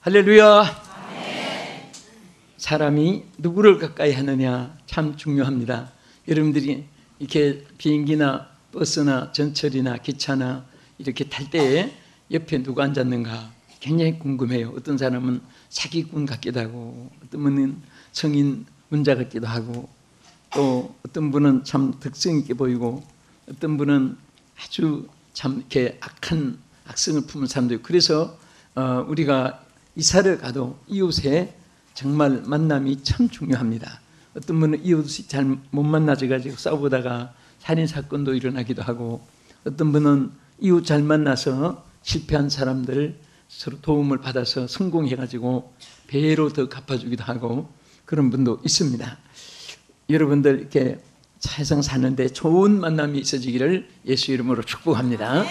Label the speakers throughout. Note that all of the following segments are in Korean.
Speaker 1: 할렐루야. 사람이 누구를 가까이 하느냐 참 중요합니다. 여러분들이 이렇게 비행기나 버스나 전철이나 기차나 이렇게 탈 때에 옆에 누가 앉았는가 굉장히 궁금해요. 어떤 사람은 사기꾼 같기도 하고, 어떤 분은 성인 문자 같기도 하고, 또 어떤 분은 참 덕성 있게 보이고, 어떤 분은 아주 참 이렇게 악한 악성을 품은 사람도 있고. 그래서 우리가 이사를 가도 이웃에 정말 만남이 참 중요합니다. 어떤 분은 이웃이 잘 못 만나져가지고 싸우다가 살인사건도 일어나기도 하고, 어떤 분은 이웃 잘 만나서 실패한 사람들 서로 도움을 받아서 성공해가지고 배로 더 갚아주기도 하고 그런 분도 있습니다. 여러분들 이렇게 세상 사는데 좋은 만남이 있어지기를 예수 이름으로 축복합니다.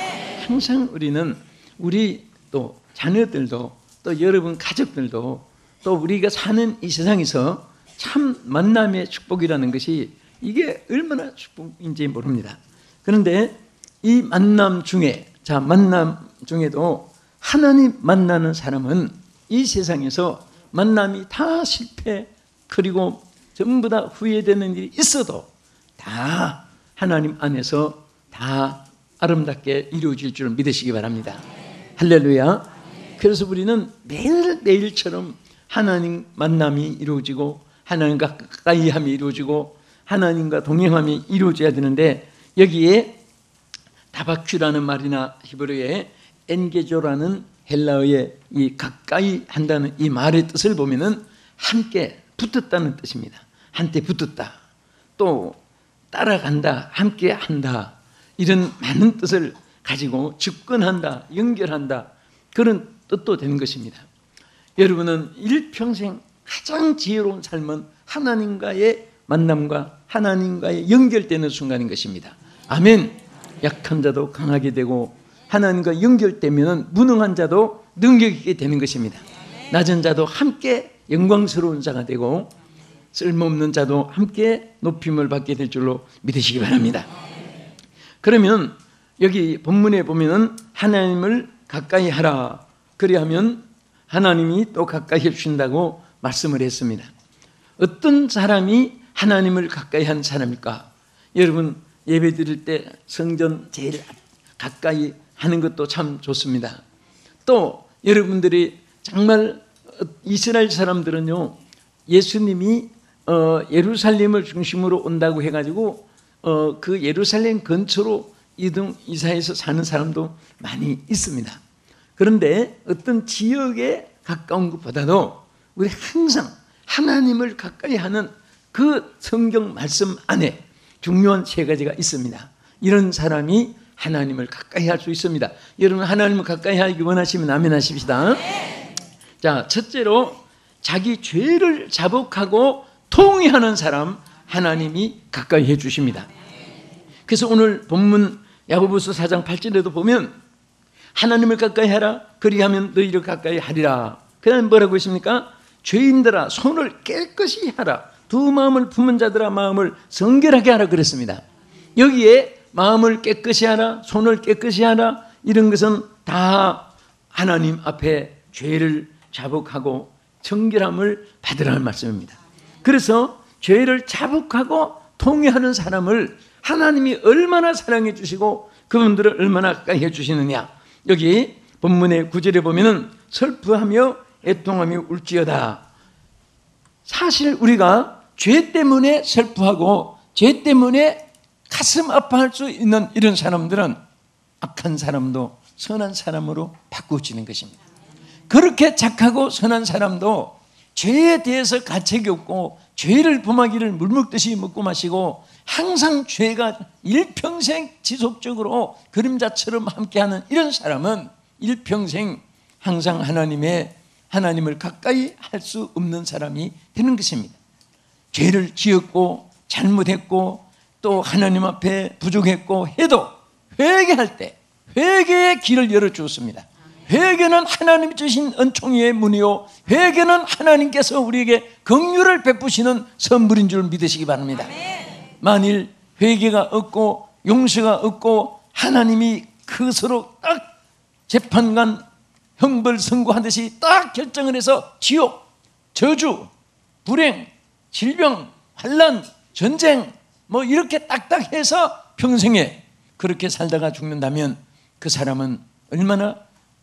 Speaker 1: 항상 우리는 우리 또 자녀들도 또 여러분 가족들도 또 우리가 사는 이 세상에서 참 만남의 축복이라는 것이 이게 얼마나 축복인지 모릅니다. 그런데 이 만남 중에, 만남 중에도 하나님 만나는 사람은 이 세상에서 만남이 다 실패, 그리고 전부 다 후회되는 일이 있어도 다 하나님 안에서 다 아름답게 이루어질 줄 믿으시기 바랍니다. 할렐루야. 그래서 우리는 매일매일처럼 하나님 만남이 이루어지고 하나님과 가까이함이 이루어지고 하나님과 동행함이 이루어져야 되는데, 여기에 다바큐라는 말이나 히브리어의 엔게조라는 헬라어의 이 가까이 한다는 이 말의 뜻을 보면은 함께 붙었다는 뜻입니다. 한때 붙었다, 또 따라간다, 함께 한다, 이런 많은 뜻을 가지고 접근한다, 연결한다, 그런 뜻도 되는 것입니다. 여러분은 일평생 가장 지혜로운 삶은 하나님과의 만남과 하나님과의 연결되는 순간인 것입니다. 아멘. 약한 자도 강하게 되고 하나님과 연결되면 무능한 자도 능력 있게 되는 것입니다. 낮은 자도 함께 영광스러운 자가 되고 쓸모없는 자도 함께 높임을 받게 될 줄로 믿으시기 바랍니다. 그러면 여기 본문에 보면은 하나님을 가까이 하라, 그리하면 하나님이 또 가까이 해주신다고 말씀을 했습니다. 어떤 사람이 하나님을 가까이 한 사람일까? 여러분 예배 드릴 때 성전 제일 가까이 하는 것도 참 좋습니다. 또 여러분들이 정말 이스라엘 사람들은요, 예수님이 예루살렘을 중심으로 온다고 해가지고 그 예루살렘 근처로 이사해서 사는 사람도 많이 있습니다. 그런데 어떤 지역에 가까운 것보다도 우리 항상 하나님을 가까이 하는 그 성경 말씀 안에 중요한 세 가지가 있습니다. 이런 사람이 하나님을 가까이 할 수 있습니다. 여러분 하나님을 가까이 하기 원하시면 아멘 하십시다. 자, 첫째로 자기 죄를 자복하고 통회하는 사람 하나님이 가까이 해 주십니다. 그래서 오늘 본문 야고보서 4장 8절에도 보면 하나님을 가까이 하라, 그리하면 너희를 가까이 하리라. 그 다음에 뭐라고 했습니까? 죄인들아 손을 깨끗이 하라, 두 마음을 품은 자들아 마음을 성결하게 하라 그랬습니다. 여기에 마음을 깨끗이 하라, 손을 깨끗이 하라, 이런 것은 다 하나님 앞에 죄를 자복하고 정결함을 받으라는 말씀입니다. 그래서 죄를 자복하고 통회하는 사람을 하나님이 얼마나 사랑해 주시고 그분들을 얼마나 가까이 해 주시느냐. 여기 본문의 9절에 보면은 슬퍼하며 애통하며 울지어다. 사실 우리가 죄 때문에 슬퍼하고 죄 때문에 가슴 아파할 수 있는 이런 사람들은 악한 사람도 선한 사람으로 바꾸어지는 것입니다. 그렇게 착하고 선한 사람도 죄에 대해서 가책이 없고 죄를 범하기를 물 먹듯이 먹고 마시고 항상 죄가 일평생 지속적으로 그림자처럼 함께하는 이런 사람은 일평생 항상 하나님을 가까이 할 수 없는 사람이 되는 것입니다. 죄를 지었고 잘못했고 또 하나님 앞에 부족했고 해도 회개할 때 회개의 길을 열어주었습니다. 회개는 하나님이 주신 은총의 문이요, 회개는 하나님께서 우리에게 긍휼을 베푸시는 선물인 줄 믿으시기 바랍니다. 만일 회개가 없고 용서가 없고 하나님이 그것으로 딱 재판관 형벌 선고하듯이 딱 결정을 해서 지옥, 저주, 불행, 질병, 환난, 전쟁 뭐 이렇게 딱딱 해서 평생에 그렇게 살다가 죽는다면 그 사람은 얼마나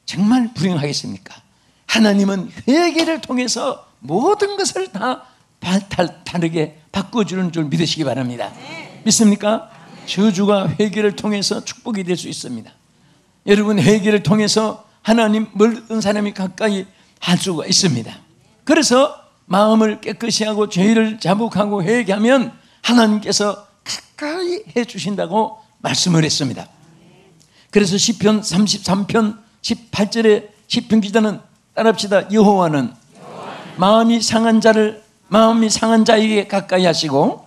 Speaker 1: 정말 불행하겠습니까? 하나님은 회개를 통해서 모든 것을 다 다르게 바꿔주는 줄 믿으시기 바랍니다. 믿습니까? 저주가 회개를 통해서 축복이 될 수 있습니다. 여러분, 회개를 통해서 하나님 멀던 사람이 가까이 할 수가 있습니다. 그래서 마음을 깨끗이 하고 죄를 자복하고 회개하면 하나님께서 가까이 해주신다고 말씀을 했습니다. 그래서 시편 33편 18절에 시편 기자는 따라합시다. 여호와는 마음이 상한 자에게 가까이 하시고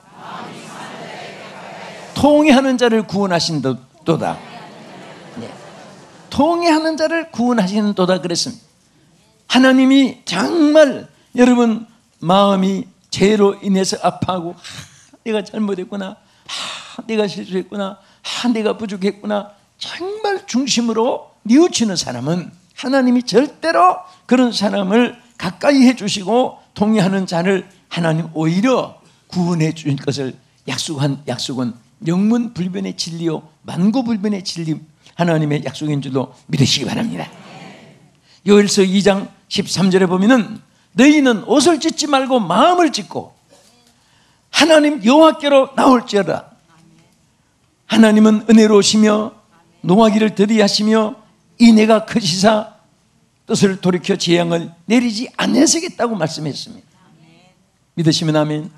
Speaker 1: 통회하는 자를 구원하신도다. 네. 통회하는 자를 구원하시는도다 그랬습니다. 하나님이 정말 여러분 마음이 죄로 인해서 아파하고 내가 잘못했구나, 내가 실수했구나, 내가 부족했구나 정말 중심으로 뉘우치는 사람은 하나님이 절대로 그런 사람을 가까이 해주시고 통회하는 자를 하나님 오히려 구원해 주실 것을 약속은 영문불변의 진리요 만고불변의 진리 하나님의 약속인 줄로 믿으시기 바랍니다. 요엘서 2장 13절에 보면은 너희는 옷을 찢지 말고 마음을 찢고 하나님 여호와께로 나올지어다. 하나님은 은혜로우시며 노하기를 더디하시며 인애가 크시사 뜻을 돌이켜 재앙을 내리지 않으시겠다고 말씀했습니다. 믿으시면 아멘.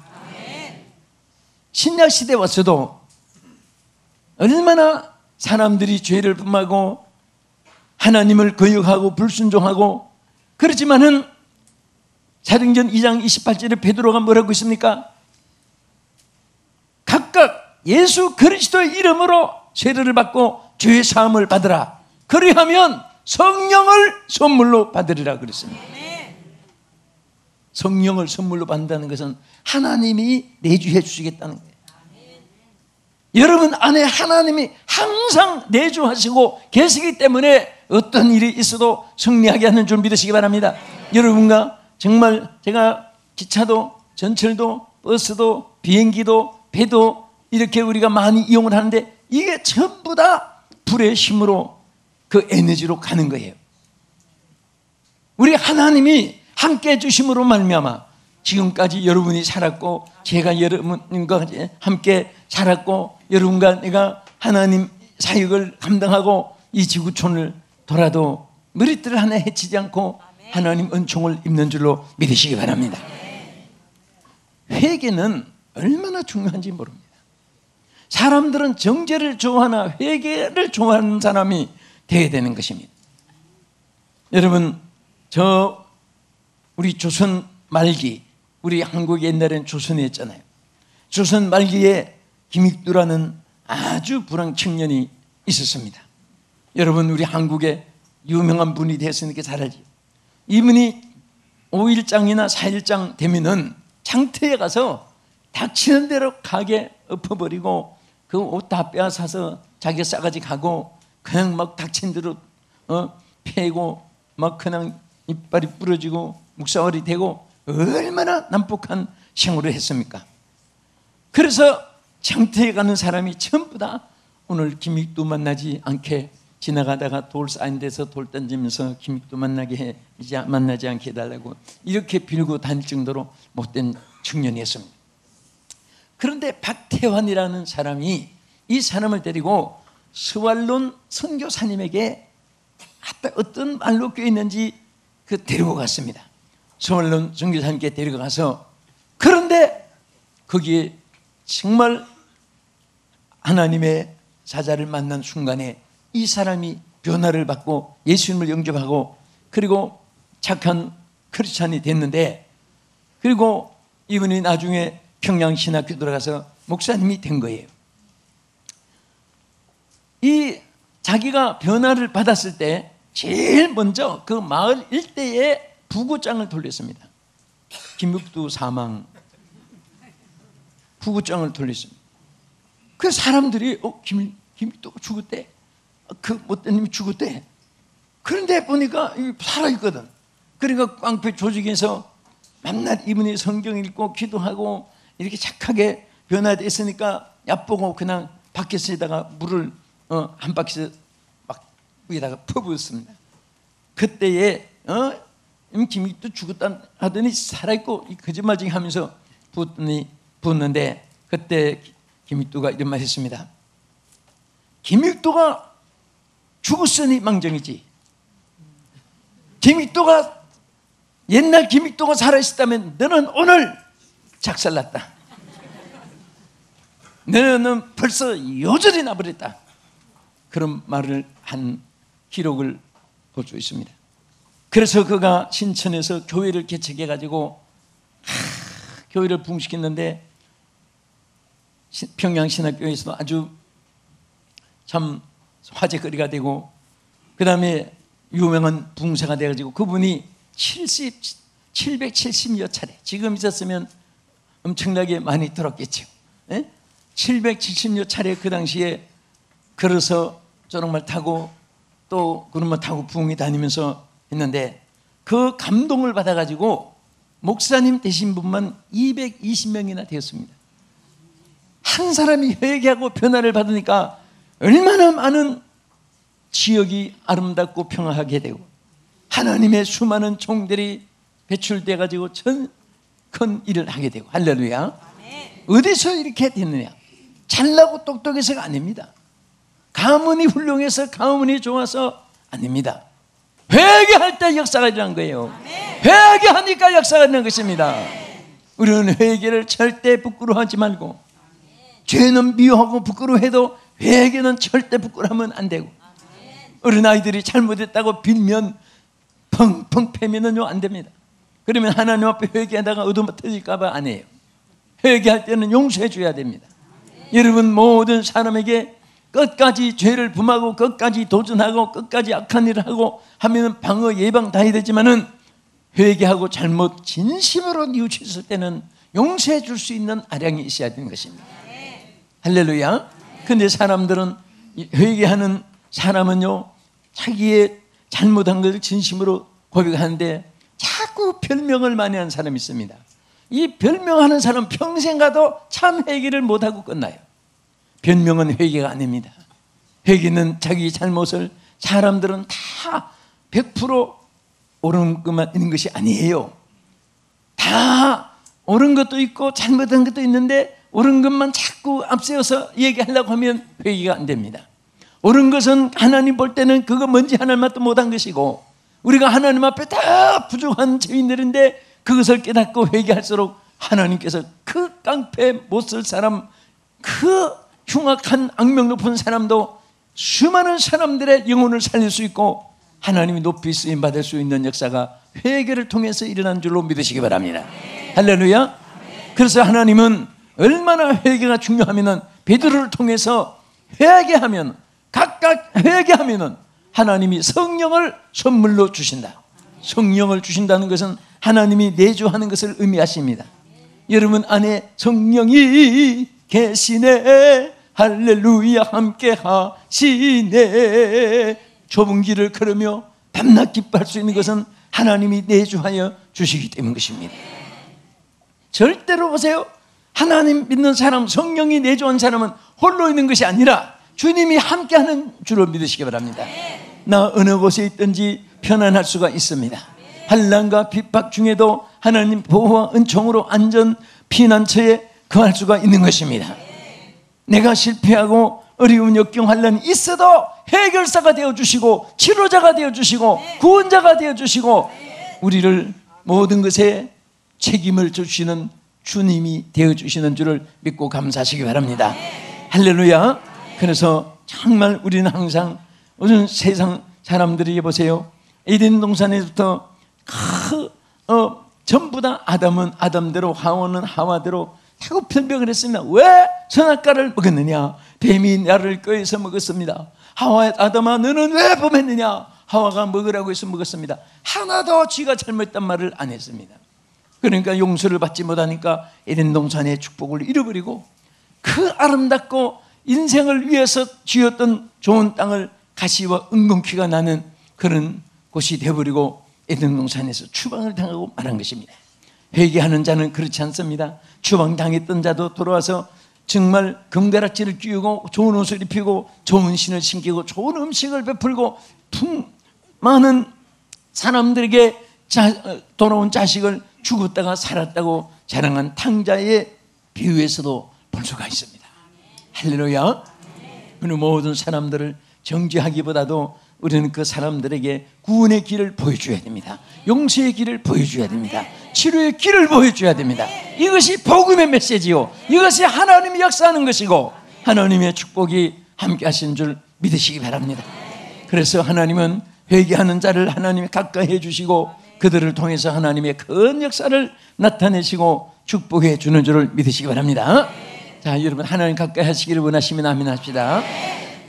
Speaker 1: 신약 시대 와서도 얼마나 사람들이 죄를 범하고 하나님을 거역하고 불순종하고 그렇지만은 사도행전 2장 28절에 베드로가 뭐라고 했습니까? 각각 예수 그리스도의 이름으로 세례를 받고 죄의 사함을 받으라. 그리하면 성령을 선물로 받으리라 그랬습니다. 성령을 선물로 받는다는 것은 하나님이 내주해 주시겠다는 거예요. 여러분 안에 하나님이 항상 내주하시고 계시기 때문에 어떤 일이 있어도 승리하게 하는 줄 믿으시기 바랍니다. 여러분과 정말 제가 기차도 전철도 버스도 비행기도 배도 이렇게 우리가 많이 이용을 하는데 이게 전부 다 불의 힘으로 그 에너지로 가는 거예요. 우리 하나님이 함께 해주심으로 말미암아 지금까지 여러분이 살았고 제가 여러분과 함께 살았고 여러분과 내가 하나님 사역을 감당하고 이 지구촌을 돌아도 머리띠를 하나 해치지 않고 하나님 은총을 입는 줄로 믿으시기 바랍니다. 회개는 얼마나 중요한지 모릅니다. 사람들은 정죄를 좋아하나 회개를 좋아하는 사람이 되어야 되는 것입니다. 여러분 우리 조선 말기 우리 한국 옛날엔 조선이었잖아요. 조선 말기에 김익두라는 아주 불황 청년이 있었습니다. 여러분 우리 한국에 유명한 분이 되었으니까 잘 알죠. 이분이 5일장이나 4일장 되면은 장터에 가서 닥치는 대로 가게 엎어버리고 그 옷 다 빼앗아서 자기가 싸가지 가고 그냥 막 닥친 대로 패고 막 그냥 이빨이 부러지고 묵사발이 되고 얼마나 난폭한 생활을 했습니까? 그래서 장터에 가는 사람이 전부 다 오늘 김익두 만나지 않게 지나가다가 돌 쌓인 데서 돌 던지면서 김익두 만나지 않게 해달라고 이렇게 빌고 다닐 정도로 못된 청년이었습니다. 그런데 박태환이라는 사람이 이 사람을 데리고 서왈론 선교사님에게 어떤 말로 껴있는지 데리고 갔습니다. 서왈론 선교사님께 데려가서 그런데 거기에 정말 하나님의 사자를 만난 순간에 이 사람이 변화를 받고 예수님을 영접하고 그리고 착한 크리스찬이 됐는데 그리고 이분이 나중에 평양신학교 들어가서 목사님이 된 거예요. 이 자기가 변화를 받았을 때 제일 먼저 그 마을 일대에 부고장을 돌렸습니다. 김익두 사망 부고장을 돌렸습니다. 그 사람들이 김익두가 죽었대. 그 못된 님이 죽었대. 그런데 보니까 살아있거든. 그러니까 깡패 조직에서 만날 이분이 성경 읽고 기도하고 이렇게 착하게 변화됐으니까 얕보고 그냥 바켓에다가 물을 한 바퀴 막 위에다가 퍼부었습니다. 그때에 김익도 죽었다 하더니 살아있고 거짓말쟁이 하면서 부었는데, 그때 김익도가 이런 말 했습니다. 김익도가 죽었으니 망정이지, 김익도가 옛날 김익도가 살아있었다면 너는 오늘 작살났다. 너는 벌써 요절이 나버렸다. 그런 말을 한 기록을 볼 수 있습니다. 그래서 그가 신천에서 교회를 개척해가지고 교회를 부흥시켰는데, 평양신학교에서도 아주 참 화제거리가 되고, 그 다음에 유명한 부흥사가 돼가지고 그분이 770여 차례, 지금 있었으면 엄청나게 많이 들었겠죠. 770여 차례 그 당시에 걸어서 저런말 타고 또 그런말 타고 부흥이 다니면서 했는데, 그 감동을 받아가지고 목사님 되신 분만 220명이나 되었습니다. 한 사람이 회개하고 변화를 받으니까 얼마나 많은 지역이 아름답고 평화하게 되고, 하나님의 수많은 종들이 배출돼 가지고 큰 일을 하게 되고. 할렐루야. 어디서 이렇게 됐느냐? 잘나고 똑똑해서가 아닙니다. 가문이 훌륭해서, 가문이 좋아서 아닙니다. 회개할 때 역사가 일어난 거예요. 회개하니까 역사가 일어난 것입니다. 우리는 회개를 절대 부끄러워하지 말고, 죄는 미워하고 부끄러워해도 회개는 절대 부끄러워하면 안 되고, 어린아이들이 잘못했다고 빌면 펑펑 패면은요 안 됩니다. 그러면 하나님 앞에 회개하다가 얻어맞 터질까 봐 안 해요. 회개할 때는 용서해 줘야 됩니다. 여러분, 모든 사람에게 끝까지 죄를 범하고 끝까지 도전하고 끝까지 악한 일을 하고 하면 방어 예방 다 해야 되지만은, 회개하고 잘못 진심으로 뉘우쳤을 때는 용서해 줄 수 있는 아량이 있어야 되는 것입니다. 할렐루야. 근데 사람들은, 회개하는 사람은요 자기의 잘못한 것을 진심으로 고백하는데 자꾸 별명을 많이 하는 사람이 있습니다. 이 별명하는 사람 평생 가도 참 회개를 못하고 끝나요. 변명은 회개가 아닙니다. 회개는 자기 잘못을, 사람들은 다 100% 옳은 것만 있는 것이 아니에요. 다 옳은 것도 있고 잘못한 것도 있는데, 옳은 것만 자꾸 앞세워서 얘기하려고 하면 회개가 안 됩니다. 옳은 것은 하나님 볼 때는 그거 뭔지 하나님 맛도 못한 것이고, 우리가 하나님 앞에 다 부족한 죄인들인데 그것을 깨닫고 회개할수록 하나님께서 그 깡패 못 쓸 사람, 그 흉악한 악명 높은 사람도 수많은 사람들의 영혼을 살릴 수 있고 하나님이 높이 쓰임 받을 수 있는 역사가 회개를 통해서 일어난 줄로 믿으시기 바랍니다. 할렐루야. 그래서 하나님은 얼마나 회개가 중요하면은, 베드로를 통해서 회개하면, 각각 회개하면은 하나님이 성령을 선물로 주신다. 성령을 주신다는 것은 하나님이 내주하는 것을 의미하십니다. 여러분 안에 성령이 계시네, 할렐루야, 함께 하시네. 좁은 길을 걸으며 밤낮 기뻐할 수 있는 것은 하나님이 내주하여 주시기 때문인 것입니다. 절대로 보세요, 하나님 믿는 사람, 성령이 내주한 사람은 홀로 있는 것이 아니라 주님이 함께하는 줄로 믿으시기 바랍니다. 나 어느 곳에 있든지 편안할 수가 있습니다. 환난과 핍박 중에도 하나님 보호와 은총으로 안전 피난처에 거할 수가 있는 것입니다. 내가 실패하고 어려운 역경 환난이 있어도 해결사가 되어주시고 치료자가 되어주시고 구원자가 되어주시고 우리를 모든 것에 책임을 주시는 주님이 되어주시는 줄을 믿고 감사하시기 바랍니다. 할렐루야. 그래서 정말 우리는 항상, 요즘 세상 사람들이 보세요, 에덴 동산에부터 전부 다 아담은 아담대로, 하와는 하와대로 자꾸 변명을 했습니다. 왜 선악과를 먹었느냐? 뱀이 나를 꾀해서 먹었습니다. 하와, 아담아 너는 왜 범했느냐? 하와가 먹으라고 해서 먹었습니다. 하나도 지가 잘못했단 말을 안 했습니다. 그러니까 용서를 받지 못하니까 에덴 동산의 축복을 잃어버리고, 그 아름답고 인생을 위해서 지었던 좋은 땅을 가시와 은근퀴가 나는 그런 곳이 되어버리고 에덴 동산에서 추방을 당하고 말한 것입니다. 회개하는 자는 그렇지 않습니다. 추방당했던 자도 돌아와서 정말 금가락지를 끼우고 좋은 옷을 입히고 좋은 신을 신기고 좋은 음식을 베풀고 많은 사람들에게 돌아온 자식을 죽었다가 살았다고 자랑한 탕자의 비유에서도 볼 수가 있습니다. 할렐루야. 우리 모든 사람들을 정죄하기보다도 우리는 그 사람들에게 구원의 길을 보여줘야 됩니다. 용서의 길을 보여줘야 됩니다. 치료의 길을 보여줘야 됩니다. 이것이 복음의 메시지요, 이것이 하나님이 역사하는 것이고 하나님의 축복이 함께 하신 줄 믿으시기 바랍니다. 그래서 하나님은 회개하는 자를 하나님이 가까이 해주시고 그들을 통해서 하나님의 큰 역사를 나타내시고 축복해 주는 줄을 믿으시기 바랍니다. 자, 여러분 하나님 가까이 하시기를 원하시면 아멘 합시다.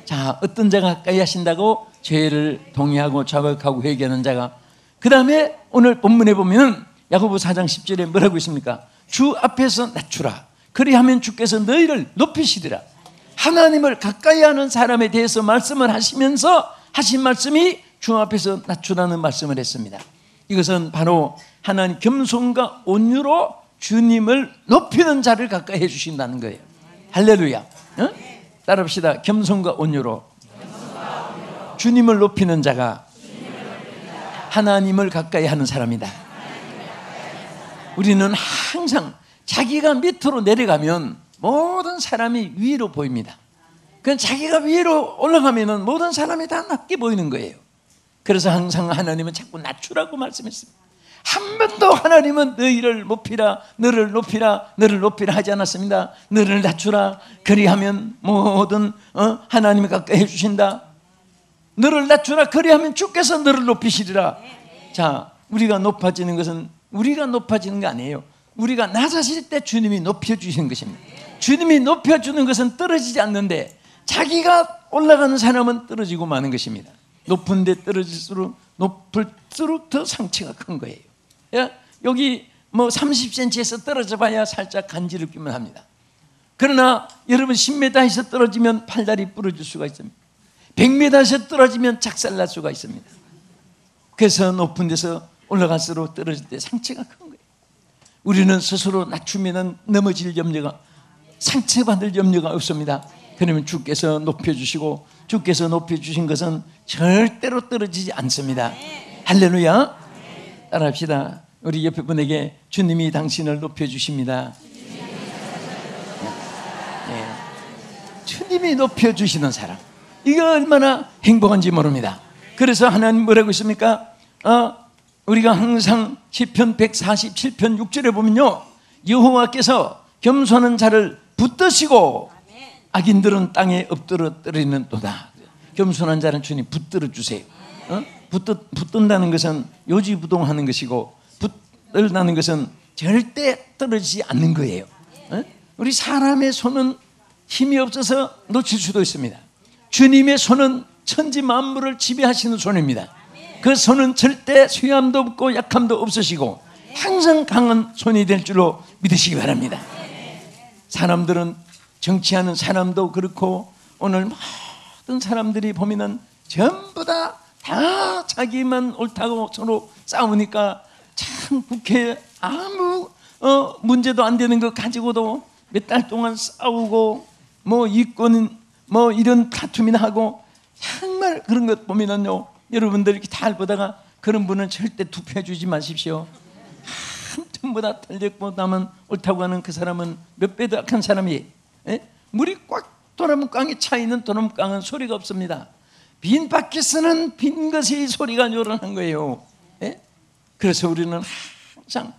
Speaker 1: 자, 어떤 자가 가까이 하신다고? 죄를 동의하고 자백하고 회개하는 자가. 그 다음에 오늘 본문에 보면 야고보 4장 10절에 뭐라고 있습니까? 주 앞에서 낮추라, 그리하면 주께서 너희를 높이시리라. 하나님을 가까이 하는 사람에 대해서 말씀을 하시면서 하신 말씀이 주 앞에서 낮추라는 말씀을 했습니다. 이것은 바로 하나님 겸손과 온유로 주님을 높이는 자를 가까이 해주신다는 거예요. 할렐루야. 어? 따라합시다. 겸손과 온유로 주님을 높이는 자가 하나님을 가까이 하는 사람이다. 우리는 항상 자기가 밑으로 내려가면 모든 사람이 위로 보입니다. 그건 자기가 위로 올라가면 모든 사람이 다 낮게 보이는 거예요. 그래서 항상 하나님은 자꾸 낮추라고 말씀했습니다. 한 번도 하나님은 너희를 높이라, 너를 높이라, 너를 높이라 하지 않았습니다. 너를 낮추라, 그리하면 모든 하나님이 가까이 해주신다. 너를 낮추라, 그리하면 주께서 너를 높이시리라. 자, 우리가 높아지는 것은 우리가 높아지는 게 아니에요. 우리가 낮아질 때 주님이 높여주시는 것입니다. 주님이 높여주는 것은 떨어지지 않는데 자기가 올라가는 사람은 떨어지고 마는 것입니다. 높은 데 떨어질수록 높을수록 더 상처가 큰 거예요. 여기 뭐 30cm에서 떨어져 봐야 살짝 간지를 끼면 합니다. 그러나 여러분 10m에서 떨어지면 팔다리 부러질 수가 있습니다. 100m에서 떨어지면 작살날 수가 있습니다. 그래서 높은 데서 올라갈수록 떨어질 때 상처가 큰 거예요. 우리는 스스로 낮추면 넘어질 염려가, 상처받을 염려가 없습니다. 그러면 주께서 높여주시고 주께서 높여주신 것은 절대로 떨어지지 않습니다. 할렐루야. 따라합시다. 우리 옆에 분에게 주님이 당신을 높여주십니다. 네. 주님이 높여주시는 사람, 이거 얼마나 행복한지 모릅니다. 그래서 하나님 뭐라고 있습니까? 우리가 항상 시편 147편 6절에 보면요, 여호와께서 겸손한 자를 붙드시고 악인들은 땅에 엎드러뜨리는 도다. 겸손한 자는 주님 붙들어 주세요. 붙든다는 것은 요지부동하는 것이고 붙들다는 것은 절대 떨어지지 않는 거예요. 우리 사람의 손은 힘이 없어서 놓칠 수도 있습니다. 주님의 손은 천지 만물을 지배하시는 손입니다. 그 손은 절대 수ям도 없고 약함도 없으시고 항상 강한 손이 될 줄로 믿으시기 바랍니다. 사람들은, 정치하는 사람도 그렇고 오늘 모든 사람들이 보면은 전부 다 자기만 옳다고 서로 싸우니까 참 국회에 아무 문제도 안 되는 것 가지고도 몇 달 동안 싸우고 뭐 이권 뭐 이런 다툼이나 하고, 정말 그런 것 보면은요, 여러분들 이렇게 잘 보다가 그런 분은 절대 투표해 주지 마십시오. 전부 다 틀렸보다는 옳다고 하는 그 사람은 몇 배도 악한 사람이에요. 물이 꽉 도나무깡에 차 있는 도나무깡은 소리가 없습니다. 빈 바퀴스는 빈 것이 소리가 요란한 거예요. 그래서 우리는 항상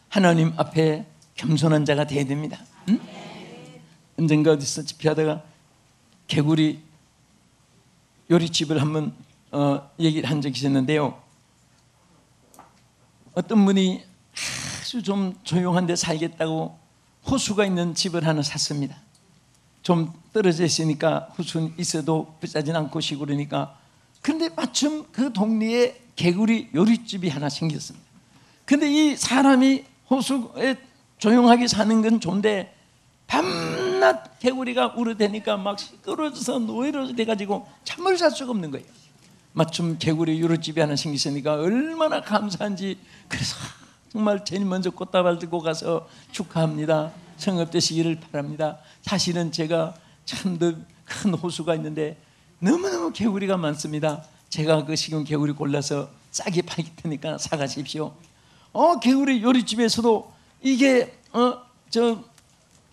Speaker 1: 하나님 앞에 겸손한 자가 되어야 됩니다. 언젠가 어디서 집회하다가 개구리 요리집을 한번 얘기를 한 적이 있었는데요, 어떤 분이 아주 좀 조용한 데 살겠다고 호수가 있는 집을 하나 샀습니다. 좀 떨어져 있으니까 호수는 있어도 비싸진 않고 시골이니까. 그런데 마침 그 동네에 개구리 요리집이 하나 생겼습니다. 그런데 이 사람이 호수에 조용하게 사는 건 좋은데 밤낮 개구리가 울어대니까 막 시끄러져서 노이로 돼가지고 잠을 잘 수가 없는 거예요. 맞춤 개구리 요리집이 하나 생겼으니까 얼마나 감사한지. 그래서 정말 제일 먼저 꽃다발 들고 가서 축하합니다. 성업 되시기를 바랍니다. 사실은 제가 참 큰 호수가 있는데 너무너무 개구리가 많습니다. 제가 그 식용 개구리 골라서 싸게 팔 테니까 사가십시오. 개구리 요리집에서도 이게 저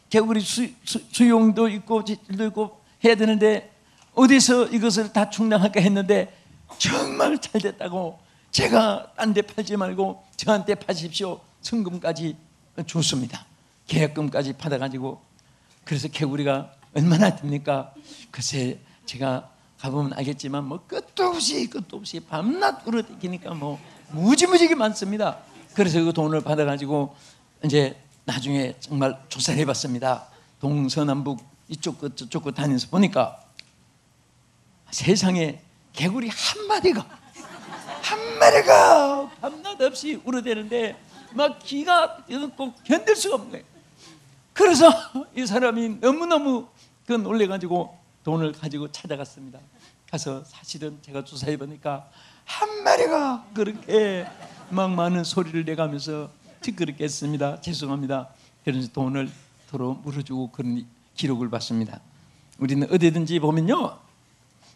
Speaker 1: 개구리 수용도 있고 질도 있고 해야 되는데 어디서 이것을 다 충당할까 했는데 정말 잘 됐다고, 제가 딴 데 팔지 말고 저한테 파십시오. 성금까지 줬습니다. 계약금까지 받아가지고. 그래서 개구리가 얼마나 됩니까? 글쎄 제가 가보면 알겠지만 뭐 끝도 없이 밤낮 울어다니니까 뭐 무지무지게 많습니다. 그래서 그 돈을 받아가지고 이제 나중에 정말 조사를 해봤습니다. 동서남북 이쪽 끝 저쪽 끝 다니면서 보니까 세상에 개구리 한 마리가 밤낮 없이 울어대는데 막 기가 꼭 견딜 수가 없는 거예요. 그래서 이 사람이 너무너무 놀래가지고 돈을 가지고 찾아갔습니다. 가서 사실은 제가 조사해 보니까 한 마리가 그렇게 막 많은 소리를 내가면서 시끄럽게 했습니다. 죄송합니다. 그래서 돈을 서로 물어주고 그런 기록을 봤습니다. 우리는 어디든지 보면요,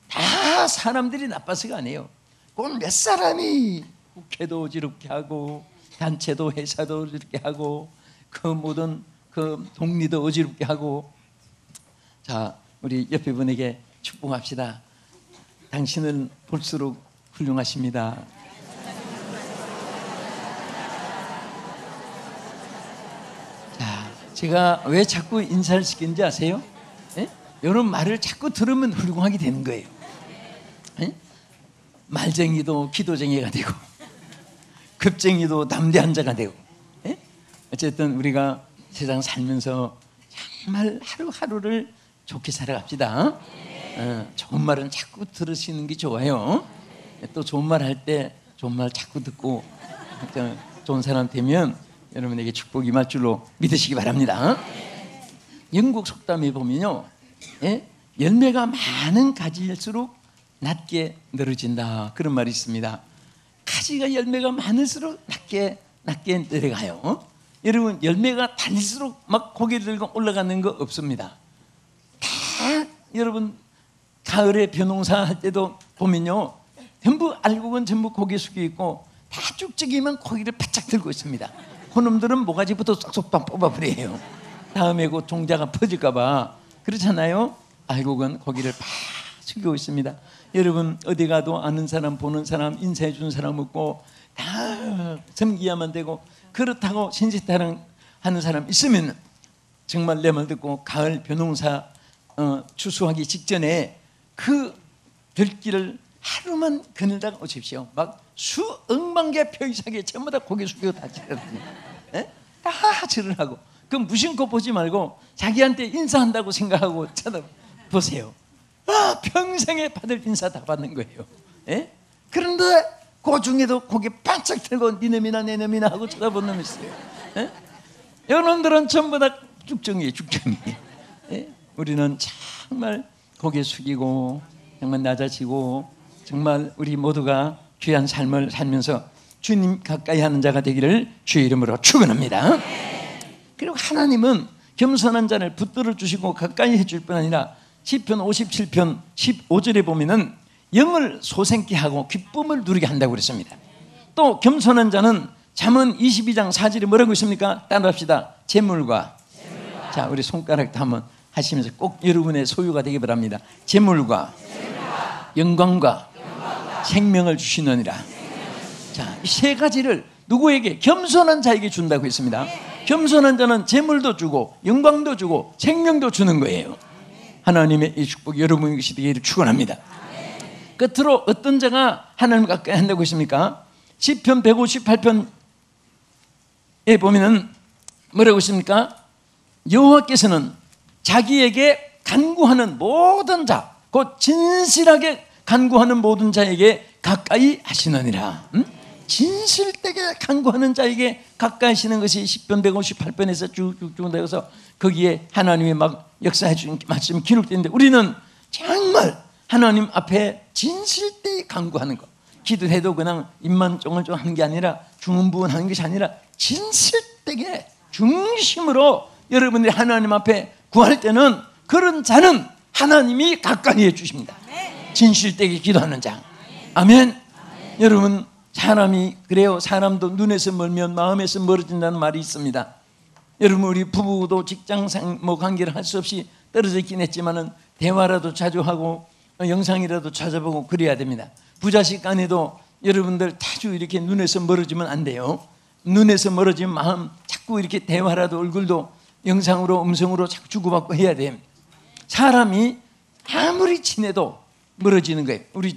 Speaker 1: 다 사람들이 나빠서가 아니에요. 꼭 몇 사람이 국회도 어지럽게 하고 단체도 회사도 어지럽게 하고 그 모든 그 동리도 어지럽게 하고. 자, 우리 옆에 분에게 축복합시다. 당신은 볼수록 훌륭하십니다. 자, 제가 왜 자꾸 인사를 시키는지 아세요? 이런 말을 자꾸 들으면 훌륭하게 되는 거예요. 말쟁이도 기도쟁이가 되고 급쟁이도 담대한 자가 되고. 어쨌든 우리가 세상 살면서 정말 하루하루를 좋게 살아갑시다. 좋은 말은 자꾸 들으시는 게 좋아요. 또 좋은 말 할 때 좋은 말 자꾸 듣고 좋은 사람 되면 여러분에게 축복이 임할 줄로 믿으시기 바랍니다. 영국 속담에 보면요, 열매가 많은 가지일수록 낮게 늘어진다, 그런 말이 있습니다. 가지가 열매가 많을수록 낮게 내려가요. 여러분, 열매가 달릴수록 막 고개 들고 올라가는 거 없습니다. 다 여러분 가을에 벼농사 할 때도 보면요, 전부 알곡은 전부 고개 숙여 있고 다 쭉쭉이면 고개를 바짝 들고 있습니다. 그놈들은 모가지부터 쏙쏙 뽑아버려요. 다음에 그 종자가 퍼질까 봐. 그렇잖아요. 알곡은 고개를 팍 숙이고 있습니다. 여러분 어디 가도 아는 사람 보는 사람 인사해 주는 사람 없고 다 섬기야만 되고, 그렇다고 신세타령 하는 사람 있으면 정말 내 말 듣고 가을 벼농사 추수하기 직전에 그 들길을 하루만 거닐다가 오십시오. 막 수억만 개 표이사게 전부 다 고개 숙이고 다 지르거든요. 다 절을 하고. 그럼 무심코 보지 말고 자기한테 인사한다고 생각하고 쳐다보세요. 평생에 받을 인사 다 받는 거예요. 그런데 그 중에도 고개 반짝 들고 네 놈이나 내 놈이나 하고 쳐다보는 놈이 있어요. 이놈들은 전부 다 죽정이에요. 우리는 정말 고개 숙이고 정말 낮아지고 정말 우리 모두가 귀한 삶을 살면서 주님 가까이 하는 자가 되기를 주의 이름으로 축원합니다. 그리고 하나님은 겸손한 자를 붙들어 주시고 가까이 해줄 뿐 아니라 시편 57편 15절에 보면은 영을 솟게 하고 기쁨을 누리게 한다고 그랬습니다. 또 겸손한 자는 잠언 22장 4절에 뭐라고 있습니까? 따라합시다. 재물과. 자, 우리 손가락도 한번 하시면서 꼭 여러분의 소유가 되기 바랍니다. 재물과 영광과 생명을 주시느니라. 자, 이 세 가지를 누구에게? 겸손한 자에게 준다고 했습니다. 겸손한 자는 재물도 주고 영광도 주고 생명도 주는 거예요. 하나님의 이 축복이 여러분의 것이 되기를 축원합니다. 끝으로 어떤 자가 하나님 가까이 한다고 했습니까? 시편 158편에 보면은 뭐라고 했습니까? 여호와께서는 자기에게 간구하는 모든 자, 곧 진실하게 간구하는 모든 자에게 가까이 하시느니라. 진실되게 간구하는 자에게 가까이 하시는 것이 시편 158편에서 쭉쭉쭉 되어서 거기에 하나님이 막 역사해 주신 말씀이 기록되는데, 우리는 정말 하나님 앞에 진실되이 간구하는 것. 기도해도 그냥 입만 쫑알쫑 하는 게 아니라 중언부언하는 것이 아니라 진실되게 중심으로 여러분들이 하나님 앞에 구할 때는 그런 자는 하나님이 가까이 해주십니다. 진실되게 기도하는 자. 아멘. 여러분, 사람이 그래요. 사람도 눈에서 멀면 마음에서 멀어진다는 말이 있습니다. 여러분, 우리 부부도 직장상 관계를 할 수 없이 떨어져 있긴 했지만은 대화라도 자주 하고 영상이라도 찾아보고 그래야 됩니다. 부자식 간에도 여러분들 자주 이렇게 눈에서 멀어지면 안 돼요. 눈에서 멀어지면 마음 자꾸 이렇게 대화라도 얼굴도 영상으로 음성으로 자꾸 주고받고 해야 돼요. 사람이 아무리 친해도 멀어지는 거예요. 우리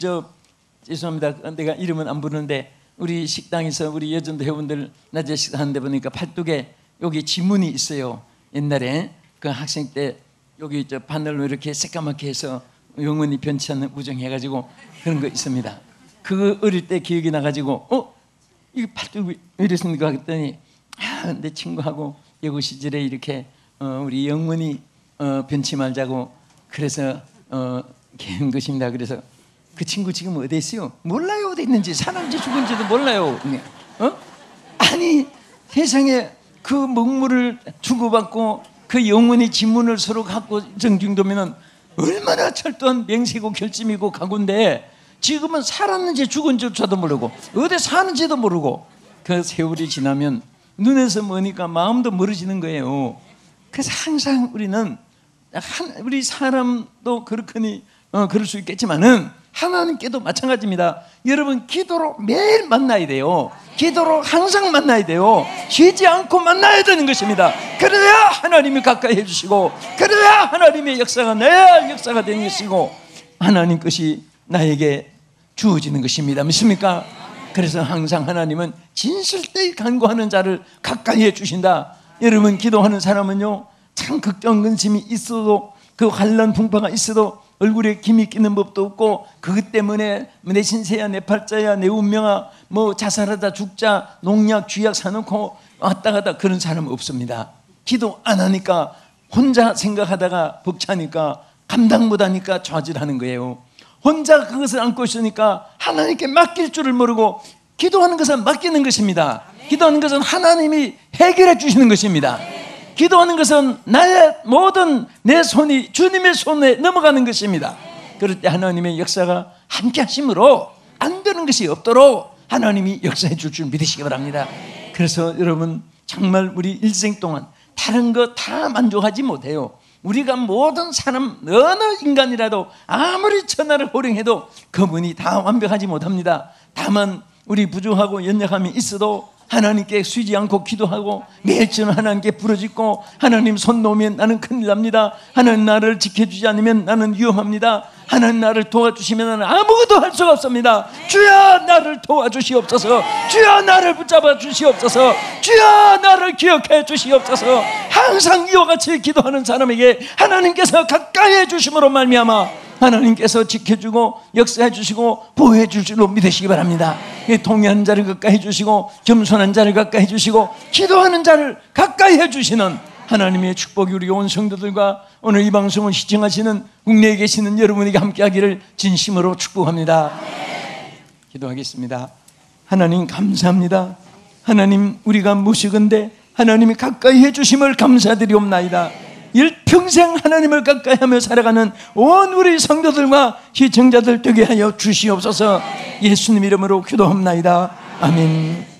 Speaker 1: 죄송합니다. 내가 이름은 안 부르는데 우리 식당에서 우리 여전도 회원들 낮에 식사하는데 보니까 팔뚝에 여기 지문이 있어요. 옛날에 그 학생 때 여기 바늘로 이렇게 새까맣게 해서 영원히 변치 않는 우정 해가지고 그런 거 있습니다. 그거 어릴 때 기억이 나가지고 이 팔뚝이 왜 이랬습니까? 했더니 내 친구하고 여고 시절에 이렇게 우리 영원히 변치 말자고 그래서 개는 것입니다. 그래서 그 친구 지금 어디 있어요? 몰라요. 어디 있는지. 사는지 죽은지도 몰라요. 아니 세상에 그 먹물을 주고받고 그 영원히 지문을 서로 갖고 정중도면은 얼마나 철저한 맹세고 결심이고 각오인데 지금은 살았는지 죽은지조차도 모르고 어디 사는지도 모르고 그 세월이 지나면 눈에서 머니까 마음도 멀어지는 거예요. 그래서 항상 우리는 우리 사람도 그렇거니 그럴 수 있겠지만은 하나님께도 마찬가지입니다. 여러분 기도로 매일 만나야 돼요. 기도로 항상 만나야 돼요. 쉬지 않고 만나야 되는 것입니다. 그래야 하나님이 가까이 해주시고 그래야 하나님의 역사가 내 역사가 되는 것이고 하나님 것이 나에게 주어지는 것입니다. 믿습니까? 그래서 항상 하나님은 진실되이 간구하는 자를 가까이 해주신다. 여러분 기도하는 사람은요 참 걱정 근심이 있어도 그 환난 풍파가 있어도 얼굴에 김이 끼는 법도 없고 그것 때문에 내 신세야 내 팔자야 내 운명아 뭐 자살하다 죽자 농약 쥐약 사놓고 왔다 갔다 그런 사람 없습니다. 기도 안 하니까 혼자 생각하다가 벅차니까 감당 못하니까 좌절하는 거예요. 혼자 그것을 안고 있으니까 하나님께 맡길 줄을 모르고 기도하는 것은 맡기는 것입니다. 기도하는 것은 하나님이 해결해 주시는 것입니다. 기도하는 것은 나의 모든 내 손이 주님의 손에 넘어가는 것입니다. 그럴 때 하나님의 역사가 함께 하심으로 안 되는 것이 없도록 하나님이 역사해 줄 줄 믿으시기 바랍니다. 그래서 여러분 정말 우리 일생 동안 다른 거 다 만족하지 못해요. 우리가 모든 사람 어느 인간이라도 아무리 천하를 호령해도 그분이 다 완벽하지 못합니다. 다만 우리 부족하고 연약함이 있어도 하나님께 쉬지 않고 기도하고 매일 저는 하나님께 부르짖고 하나님 손 놓으면 나는 큰일 납니다. 하나님 나를 지켜주지 않으면 나는 위험합니다. 하나님 나를 도와주시면 나는 아무것도 할 수가 없습니다. 주여 나를 도와주시옵소서. 주여 나를 붙잡아 주시옵소서. 주여 나를 기억해 주시옵소서. 항상 이와 같이 기도하는 사람에게 하나님께서 가까이 해주심으로 말미암아 하나님께서 지켜주고 역사해 주시고 보호해 줄 줄로 믿으시기 바랍니다. 동의하는 자를 가까이 해주시고 겸손한 자를 가까이 해주시고 기도하는 자를 가까이 해주시는 하나님의 축복이 우리 온 성도들과 오늘 이 방송을 시청하시는 국내에 계시는 여러분에게 함께하기를 진심으로 축복합니다. 기도하겠습니다. 하나님 감사합니다. 하나님 우리가 무식한데 하나님이 가까이 해주심을 감사드리옵나이다. 일평생 하나님을 가까이 하며 살아가는 온 우리 성도들과 시청자들 되게 하여 주시옵소서. 예수님 이름으로 기도합나이다. 아멘.